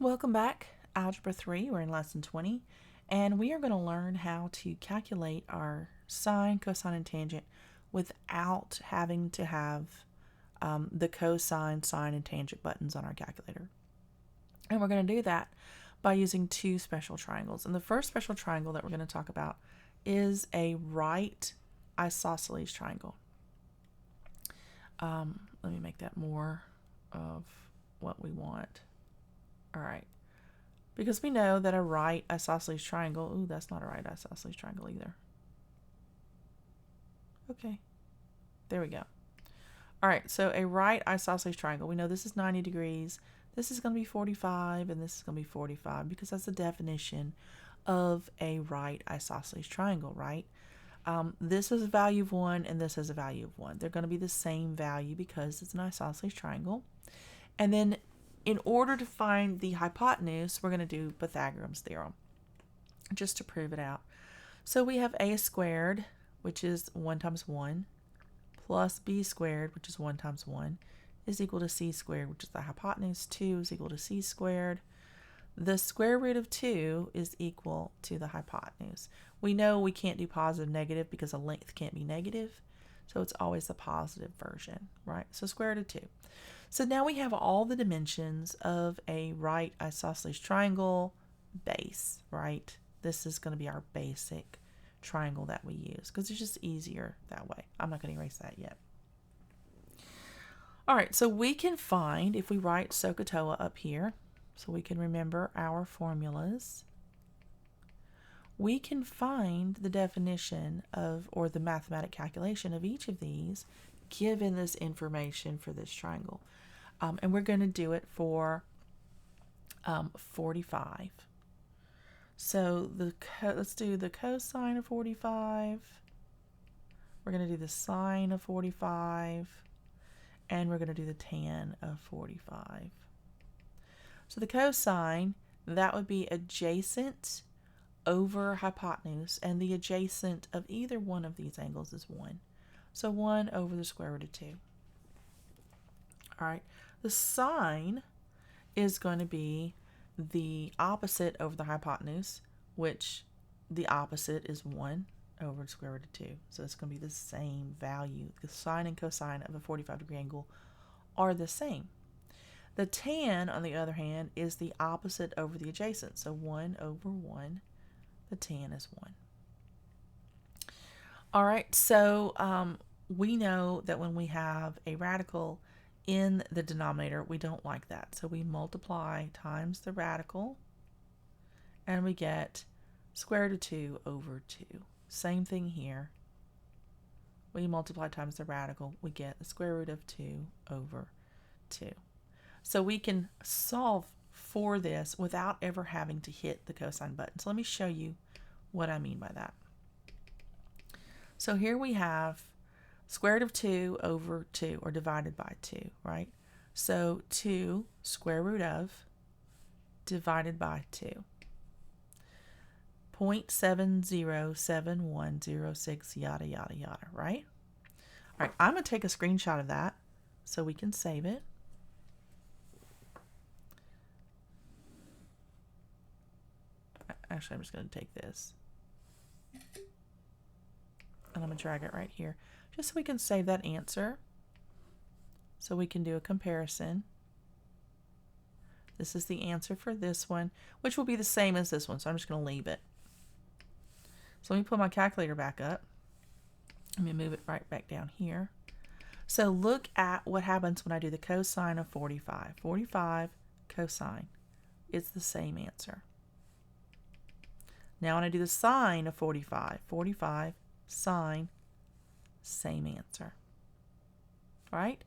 Welcome back. Algebra 3, we're in lesson 20, and we are going to learn how to calculate our sine, cosine, and tangent without having to have the cosine, sine, and tangent buttons on our calculator. And we're going to do that by using two special triangles. And the first special triangle that we're going to talk about is a right isosceles triangle. Let me make that more of what we want. All right. Because we know that a right isosceles triangle, ooh, that's not a right isosceles triangle either. Okay, there we go. All right, so a right isosceles triangle, we know this is 90 degrees, this is going to be 45, and this is going to be 45, because that's the definition of a right isosceles triangle, right? This is a value of 1, and this is a value of 1. They're going to be the same value because it's an isosceles triangle. And then in order to find the hypotenuse, we're going to do Pythagorean's theorem just to prove it out. So we have a squared, which is 1 times 1, plus b squared, which is 1 times 1, is equal to c squared, which is the hypotenuse. 2 is equal to c squared. The square root of 2 is equal to the hypotenuse. We know we can't do positive negative because a length can't be negative, so it's always the positive version, right? So square root of 2. So now we have all the dimensions of a right isosceles triangle base, right? This is going to be our basic triangle that we use because it's just easier that way. I'm not going to erase that yet. All right, so we can find, if we write SOHCAHTOA up here, so we can remember our formulas, we can find the definition of, or the mathematic calculation of each of these given this information for this triangle. And we're going to do it for 45. So let's do the cosine of 45. We're going to do the sine of 45. And we're going to do the tan of 45. So the cosine, that would be adjacent over hypotenuse. And the adjacent of either one of these angles is 1. So 1 over the square root of 2. All right. The sine is going to be the opposite over the hypotenuse, which the opposite is 1 over the square root of 2. So it's going to be the same value. The sine and cosine of a 45-degree angle are the same. The tan, on the other hand, is the opposite over the adjacent. So 1 over 1, the tan is 1. All right, so we know that when we have a radical in the denominator, we don't like that. So we multiply times the radical, and we get square root of 2 over 2. Same thing here. We multiply times the radical, we get the square root of 2 over 2. So we can solve for this without ever having to hit the cosine button. So let me show you what I mean by that. So here we have square root of 2 over 2, or divided by 2, right? So 2 square root of divided by 2. 0.707106, yada, yada, yada, right? All right, I'm going to take a screenshot of that so we can save it. Actually, I'm just going to take this. And I'm going to drag it right here, just so we can save that answer. So we can do a comparison. This is the answer for this one, which will be the same as this one, so I'm just going to leave it. So let me put my calculator back up. Let me move it right back down here. So look at what happens when I do the cosine of 45. 45 cosine. It's the same answer. Now when I do the sine of 45, 45 sine, same answer. All right?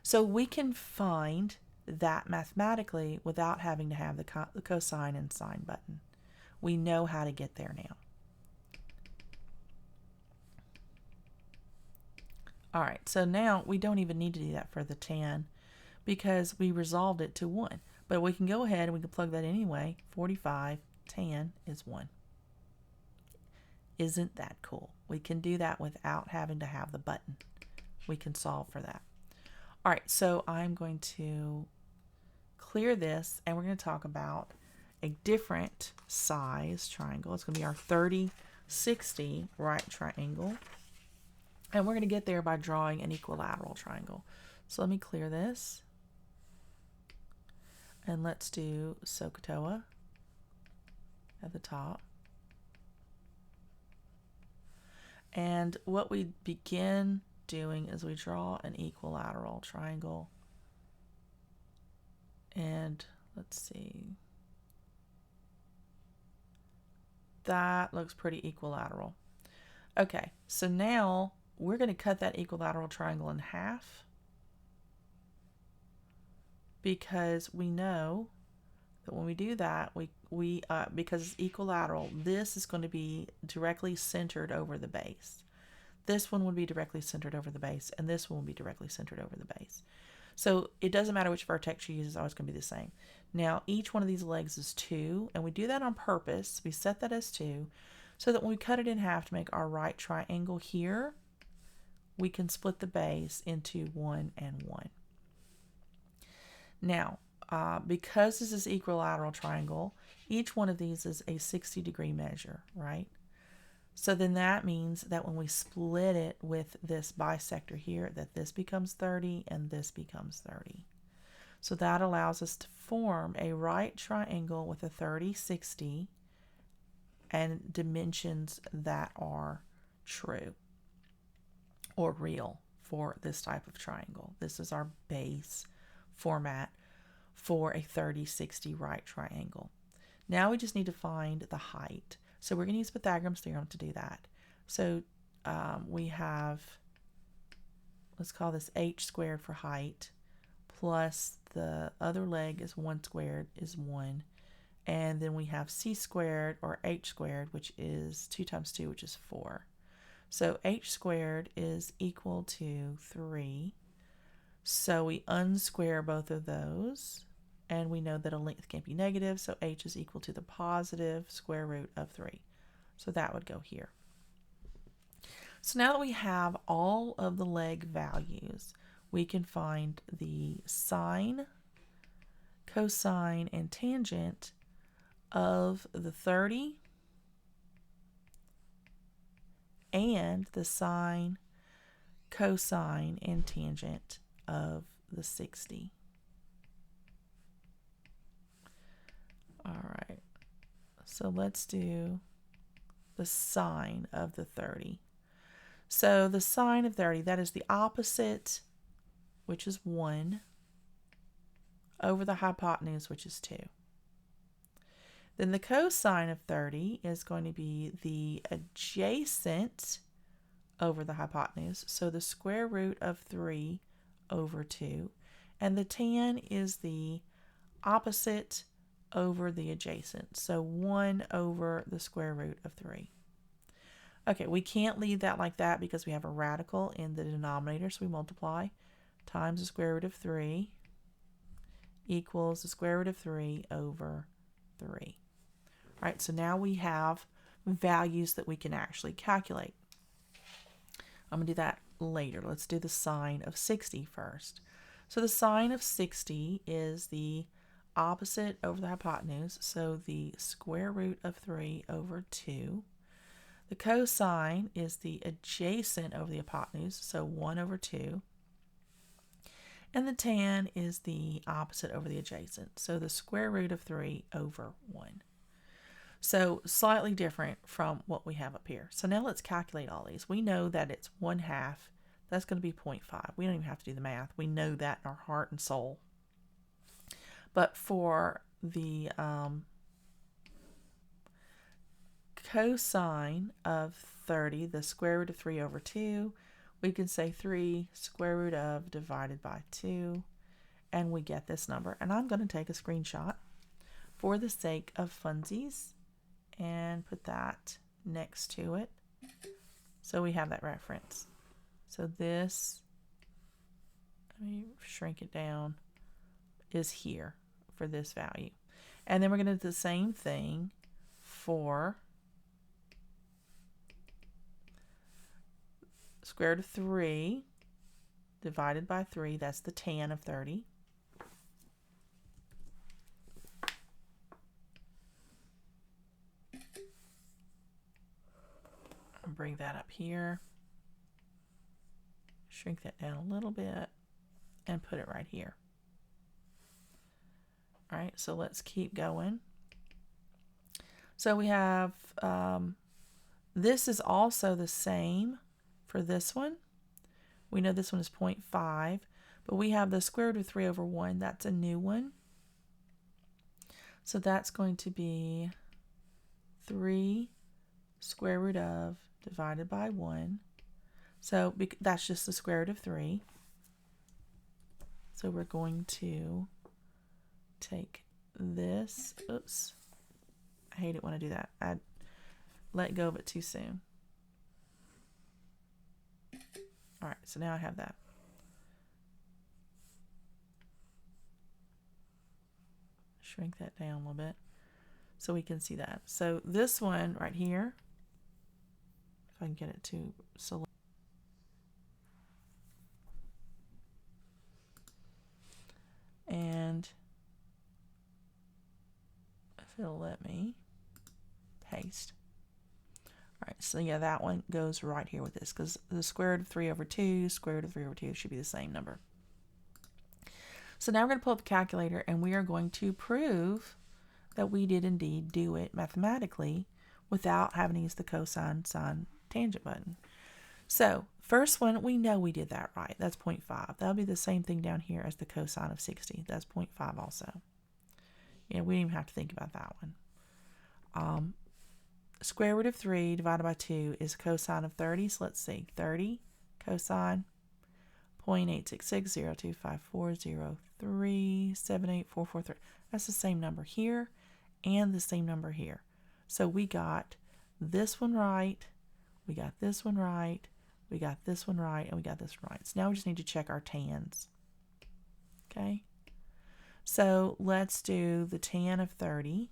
So we can find that mathematically without having to have the cosine and sine button. We know how to get there now. All right, so now we don't even need to do that for the tan because we resolved it to 1. But we can go ahead and we can plug that anyway. 45 tan is 1. Isn't that cool? We can do that without having to have the button. We can solve for that. All right, so I'm going to clear this, and we're going to talk about a different size triangle. It's going to be our 30-60 right triangle. And we're going to get there by drawing an equilateral triangle. So let me clear this. And let's do SOHCAHTOA at the top. And what we begin doing is we draw an equilateral triangle. And let's see. That looks pretty equilateral. Okay, so now we're going to cut that equilateral triangle in half, because we know that when we do that, because it's equilateral, this is going to be directly centered over the base. This one would be directly centered over the base, and this one will be directly centered over the base. So it doesn't matter which vertex you use, it's always going to be the same. Now, each one of these legs is 2, and we do that on purpose. We set that as 2, so that when we cut it in half to make our right triangle here, we can split the base into 1 and 1. Now, because this is equilateral triangle, each one of these is a 60-degree measure, right? So then that means that when we split it with this bisector here, that this becomes 30 and this becomes 30. So that allows us to form a right triangle with a 30-60 and dimensions that are true or real for this type of triangle. This is our base format for a 30-60 right triangle. Now we just need to find the height. So we're going to use Pythagoras theorem to do that. So we have, let's call this h squared for height, plus the other leg is 1 squared is 1. And then we have c squared or h squared, which is 2 times 2, which is 4. So h squared is equal to 3. So we unsquare both of those, and we know that a length can't be negative, so h is equal to the positive square root of 3. So that would go here. So now that we have all of the leg values, we can find the sine, cosine, and tangent of the 30 and the sine, cosine, and tangent of the 60. All right, so let's do the sine of the 30. So the sine of 30, that is the opposite, which is 1, over the hypotenuse, which is 2. Then the cosine of 30 is going to be the adjacent over the hypotenuse, so the square root of 3 over 2. And the tan is the opposite over the adjacent, so 1 over the square root of 3. Okay, we can't leave that like that because we have a radical in the denominator, so we multiply times the square root of 3 equals the square root of 3 over 3. All right, so now we have values that we can actually calculate. I'm going to do that later. Let's do the sine of 60 first. So the sine of 60 is the opposite over the hypotenuse, so the square root of 3 over 2. The cosine is the adjacent over the hypotenuse, so 1 over 2. And the tan is the opposite over the adjacent, so the square root of 3 over 1. So slightly different from what we have up here. So now let's calculate all these. We know that it's 1/2. That's going to be 0.5. We don't even have to do the math. We know that in our heart and soul. But for the cosine of 30, the square root of 3 over 2, we can say 3 square root of divided by 2, and we get this number. And I'm going to take a screenshot for the sake of funsies and put that next to it so we have that reference. So this, let me shrink it down, is here for this value. And then we're going to do the same thing for square root of 3 divided by 3. That's the tan of 30. and bring that up here. Shrink that down a little bit and put it right here. All right, so let's keep going. So we have, this is also the same for this one. We know this one is 0.5, but we have the square root of 3 over 1. That's a new one. So that's going to be 3 square root of divided by 1. So that's just the square root of 3. So we're going to take this. Oops. I hate it when I do that. I let go of it too soon. All right, so now I have that. Shrink that down a little bit so we can see that. So this one right here, if I can get it to select. And if it'll let me paste. All right, so yeah, that one goes right here with this because the square root of 3 over 2, square root of 3 over 2 should be the same number. So now we're going to pull up the calculator and we are going to prove that we did indeed do it mathematically without having to use the cosine, sine, tangent button. So first one, we know we did that right. That's 0.5. That'll be the same thing down here as the cosine of 60. That's 0.5 also. Yeah, we didn't even have to think about that one. Square root of 3 divided by 2 is cosine of 30. So let's see, 30 cosine 0.866025403784443. That's the same number here and the same number here. So we got this one right, we got this one right, we got this one right, and we got this one right. So now we just need to check our tans. Okay? So let's do the tan of 30.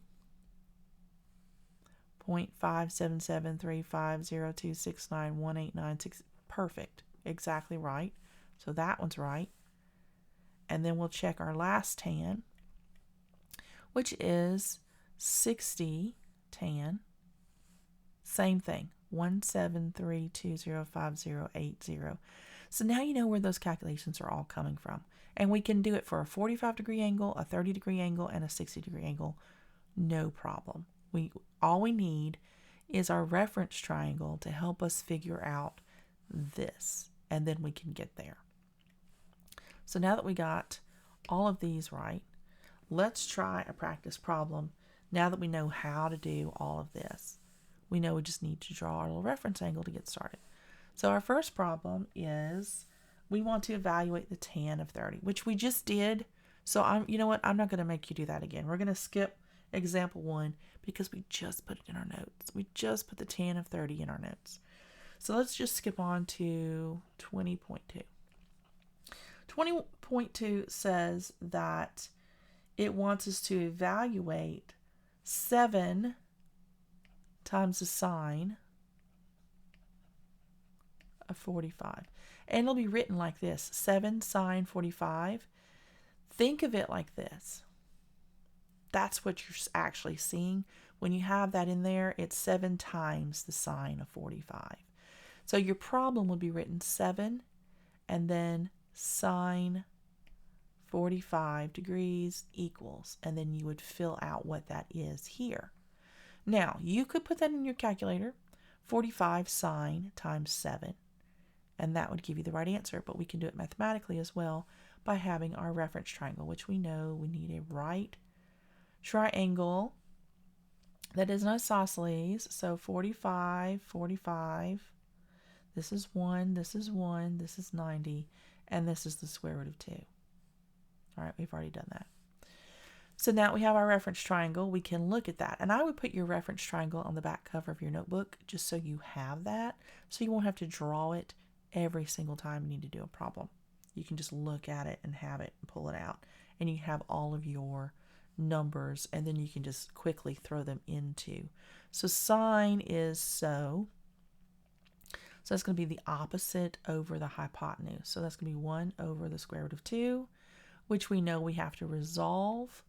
0.5773502691896. Perfect. Exactly right. So that one's right. And then we'll check our last tan, which is 60 tan. Same thing. 173205080. So now you know where those calculations are all coming from. And we can do it for a 45-degree angle, a 30-degree angle, and a 60-degree angle. No problem. All we need is our reference triangle to help us figure out this, and then we can get there. So now that we got all of these right, let's try a practice problem now that we know how to do all of this. We know we just need to draw our little reference angle to get started. So our first problem is we want to evaluate the tan of 30, which we just did. So you know what? I'm not going to make you do that again. We're going to skip example 1 because we just put it in our notes. We just put the tan of 30 in our notes. So let's just skip on to 20.2. 20.2 says that it wants us to evaluate 7 times the sine of 45. And it'll be written like this, 7 sine 45. Think of it like this. That's what you're actually seeing. When you have that in there, it's 7 times the sine of 45. So your problem would be written 7 and then sine 45 degrees equals, and then you would fill out what that is here. Now, you could put that in your calculator, 45 sine times 7, and that would give you the right answer, but we can do it mathematically as well by having our reference triangle, which we know we need a right triangle that is an isosceles. So 45, 45, this is 1, this is 1, this is 90, and this is the square root of 2. All right, we've already done that. So now we have our reference triangle. We can look at that. And I would put your reference triangle on the back cover of your notebook just so you have that, so you won't have to draw it every single time you need to do a problem. You can just look at it and have it and pull it out, and you have all of your numbers, and then you can just quickly throw them into. So sine is so that's going to be the opposite over the hypotenuse. So that's going to be 1 over the square root of 2, which we know we have to resolve.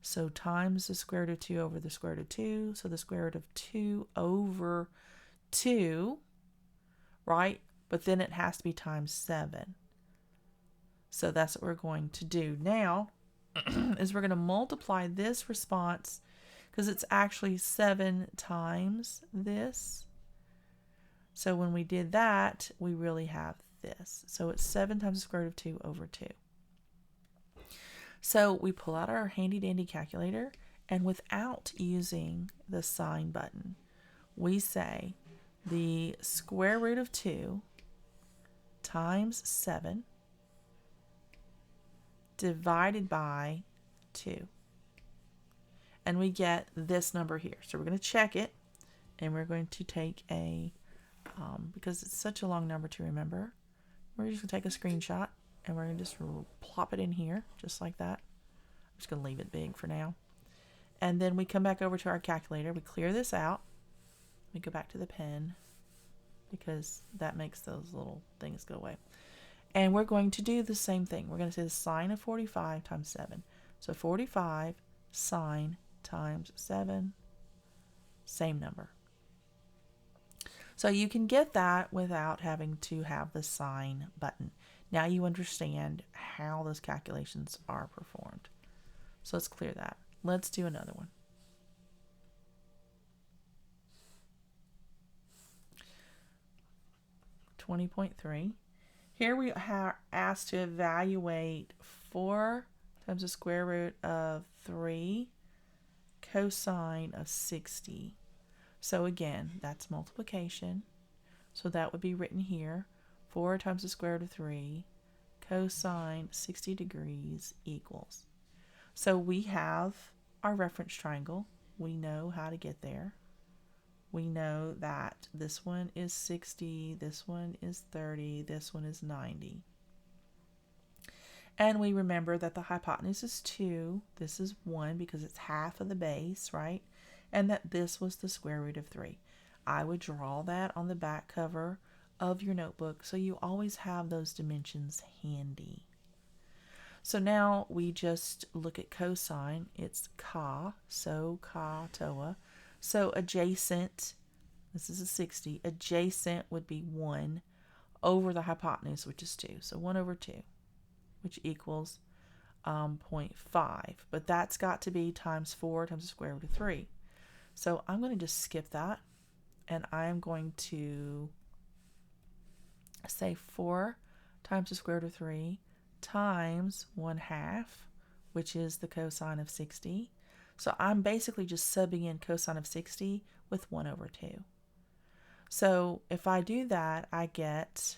So times the square root of 2 over the square root of 2. So the square root of 2 over 2 right? But then it has to be times 7. So that's what we're going to do now is we're going to multiply this response because it's actually 7 times this. So when we did that, we really have this. So it's 7 times the square root of 2 over 2. So we pull out our handy dandy calculator, and without using the sign button, we say the square root of 2 times 7 divided by 2. And we get this number here. So we're going to check it, and we're going to take a, because it's such a long number to remember, we're just going to take a screenshot, and we're going to just plop it in here, just like that. I'm just going to leave it big for now. And then we come back over to our calculator. We clear this out. We go back to the pen, because that makes those little things go away. And we're going to do the same thing. We're going to say the sine of 45 times 7. So 45 sine times 7, same number. So you can get that without having to have the sign button. Now you understand how those calculations are performed. So let's clear that. Let's do another one. .3. Here we are asked to evaluate 4 times the square root of 3 cosine of 60. So again, that's multiplication. So that would be written here. 4 times the square root of 3 cosine 60 degrees equals. So we have our reference triangle. We know how to get there. We know that this one is 60, this one is 30, this one is 90. And we remember that the hypotenuse is 2, this is 1 because it's half of the base, right? And that this was the square root of 3. I would draw that on the back cover of your notebook so you always have those dimensions handy. So now we just look at cosine. It's ka, so ka toa. So adjacent, this is a 60, adjacent would be 1 over the hypotenuse, which is 2. So 1 over 2, which equals 0.5. But that's got to be times 4 times the square root of 3. So I'm going to just skip that, and I'm going to say 4 times the square root of 3 times 1/2, which is the cosine of 60. So I'm basically just subbing in cosine of 60 with 1 over 2. So if I do that, I get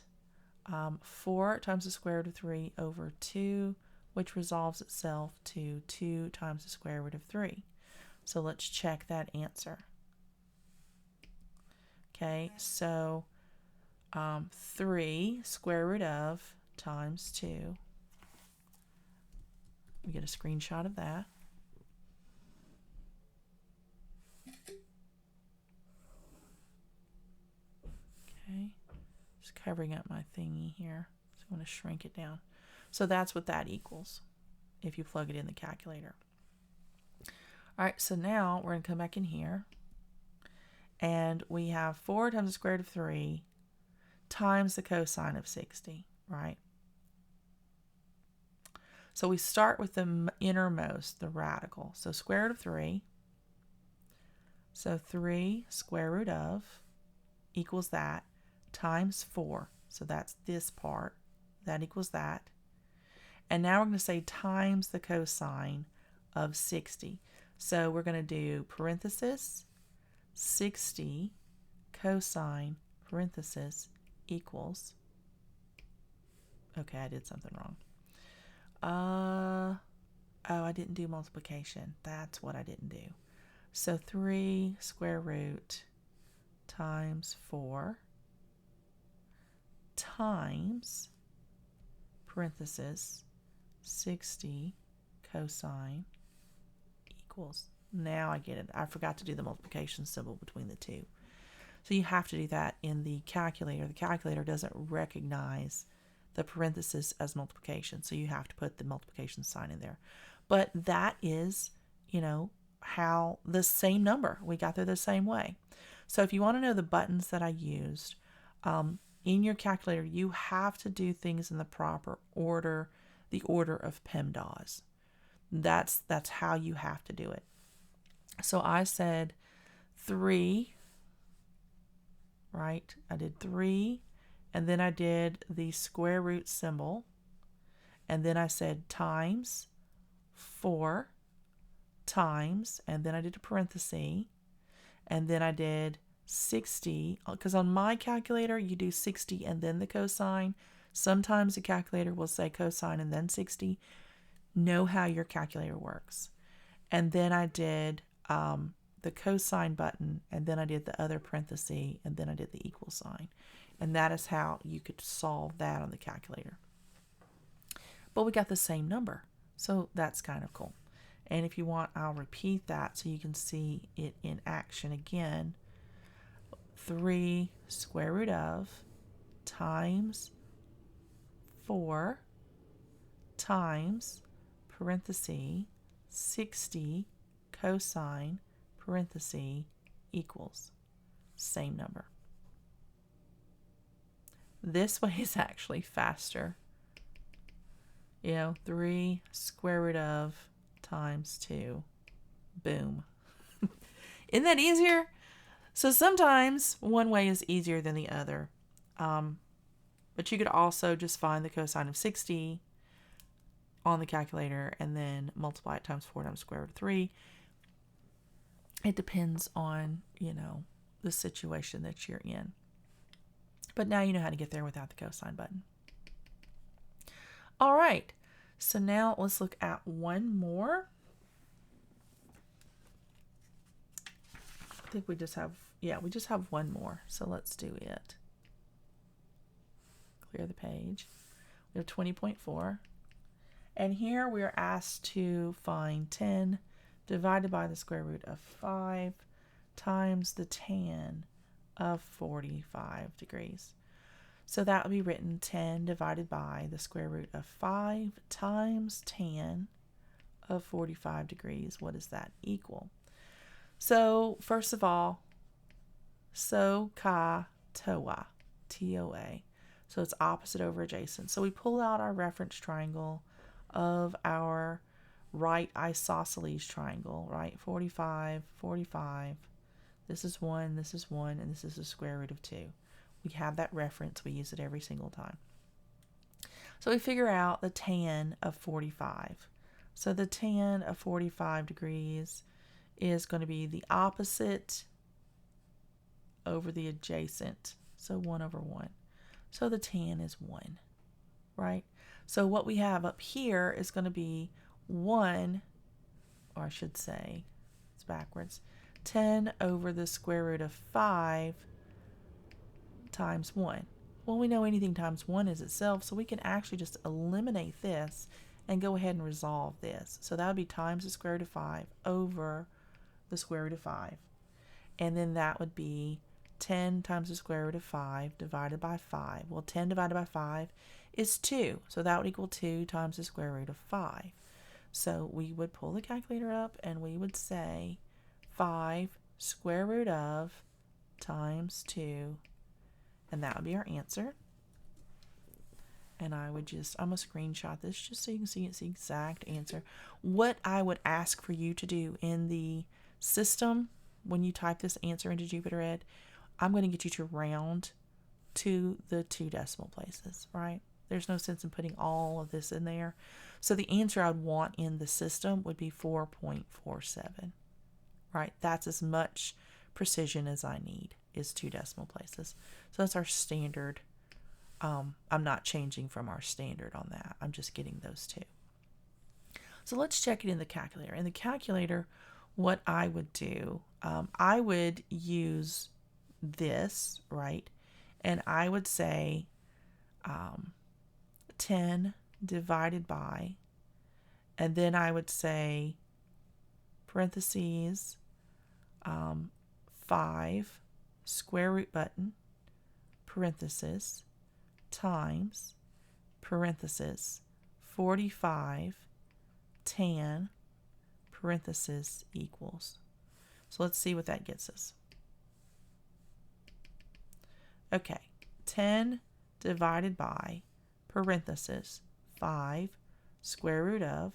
4 times the square root of 3 over 2, which resolves itself to 2 times the square root of 3. So let's check that answer. Okay, so 3 square root of times 2. We get a screenshot of that. Okay, just covering up my thingy here. So I'm going to shrink it down. So that's what that equals if you plug it in the calculator. All right, so now we're going to come back in here, and we have 4 times the square root of 3 times the cosine of 60, right? So we start with the innermost, the radical. So square root of 3. So 3 square root of equals that times 4. So that's this part. That equals that. And now we're going to say times the cosine of 60. So we're going to do parenthesis 60 cosine parenthesis equals. Okay, I did something wrong. Oh, I didn't do multiplication. That's what I didn't do. So 3 square root times 4 times parenthesis 60 cosine equals. Now I get it. I forgot to do the multiplication symbol between the two. So you have to do that in the calculator. The calculator doesn't recognize the parenthesis as multiplication, so you have to put the multiplication sign in there. But that is, how the same number, we got there the same way. So if you want to know the buttons that I used, in your calculator, you have to do things in the proper order, the order of PEMDAS. That's how you have to do it. So I said 3, right? I did 3, and then I did the square root symbol, and then I said times 4 times, and then I did a parenthesis, and then I did 60, because on my calculator you do 60 and then the cosine. Sometimes the calculator will say cosine and then 60. Know how your calculator works. And then I did the cosine button, and then I did the other parenthesis, and then I did the equal sign. And that is how you could solve that on the calculator. But we got the same number, so that's kind of cool. And if you want, I'll repeat that so you can see it in action again. 3 square root of times 4 times parenthesis 60 cosine parenthesis equals same number. This way is actually faster. 3 square root of times 2. Boom. Isn't that easier? So sometimes one way is easier than the other. But you could also just find the cosine of 60 on the calculator and then multiply it times 4 times square root of 3. It depends on, the situation that you're in. But now you know how to get there without the cosine button. All right. So now let's look at one more. I think we just have one more. So let's do it. Clear the page. We have 20.4. And here we are asked to find 10 divided by the square root of 5 times the tan of 45 degrees. So that would be written 10 divided by the square root of 5 times tan of 45 degrees. What does that equal? So first of all, SOHCAHTOA, T-O-A. So it's opposite over adjacent. So we pull out our reference triangle of our right isosceles triangle, right? 45, 45. This is 1, this is 1, and this is the square root of 2. We have that reference. We use it every single time. So we figure out the tan of 45. So the tan of 45 degrees is going to be the opposite over the adjacent. So 1 over 1. So the tan is 1, right? So what we have up here is going to be 1, or I should say, it's backwards, 10 over the square root of 5 times 1. Well, we know anything times 1 is itself, so we can actually just eliminate this and go ahead and resolve this. So that would be times the square root of 5 over the square root of 5. And then that would be 10 times the square root of 5 divided by 5. Well, 10 divided by 5 is 2. So that would equal 2 times the square root of 5. So we would pull the calculator up and we would say 5 square root of times 2. And that would be our answer. And I'm going to screenshot this just so you can see it's the exact answer. What I would ask for you to do in the system when you type this answer into JupyterEd, I'm going to get you to round to the 2 decimal places, right? There's no sense in putting all of this in there. So the answer I'd want in the system would be 4.47, right? That's as much precision as I need is 2 decimal places. So that's our standard. I'm not changing from our standard on that. I'm just getting those 2. So let's check it in the calculator. In the calculator, what I would do, I would use this, right? And I would say 10 divided by, and then I would say parentheses 5 square root button parenthesis times parenthesis 45 tan parenthesis equals. So let's see what that gets us. Okay, 10 divided by, parenthesis, 5 square root of,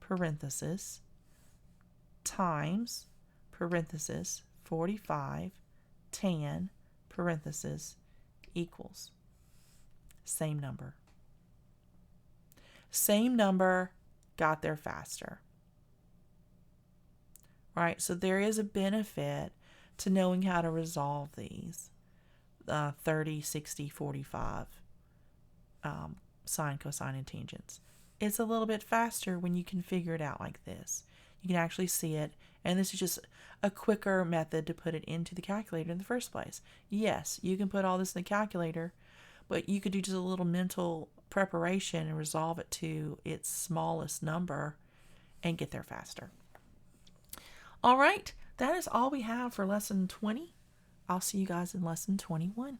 parenthesis, times, parenthesis, 45, tan, parenthesis, equals. Same number. Same number, got there faster. Right? So there is a benefit to knowing how to resolve these 30, 60, 45 sine, cosine, and tangents. It's a little bit faster when you can figure it out like this. You can actually see it, and this is just a quicker method to put it into the calculator in the first place. Yes, you can put all this in the calculator, but you could do just a little mental preparation and resolve it to its smallest number and get there faster. All right, that is all we have for lesson 20. I'll see you guys in lesson 21.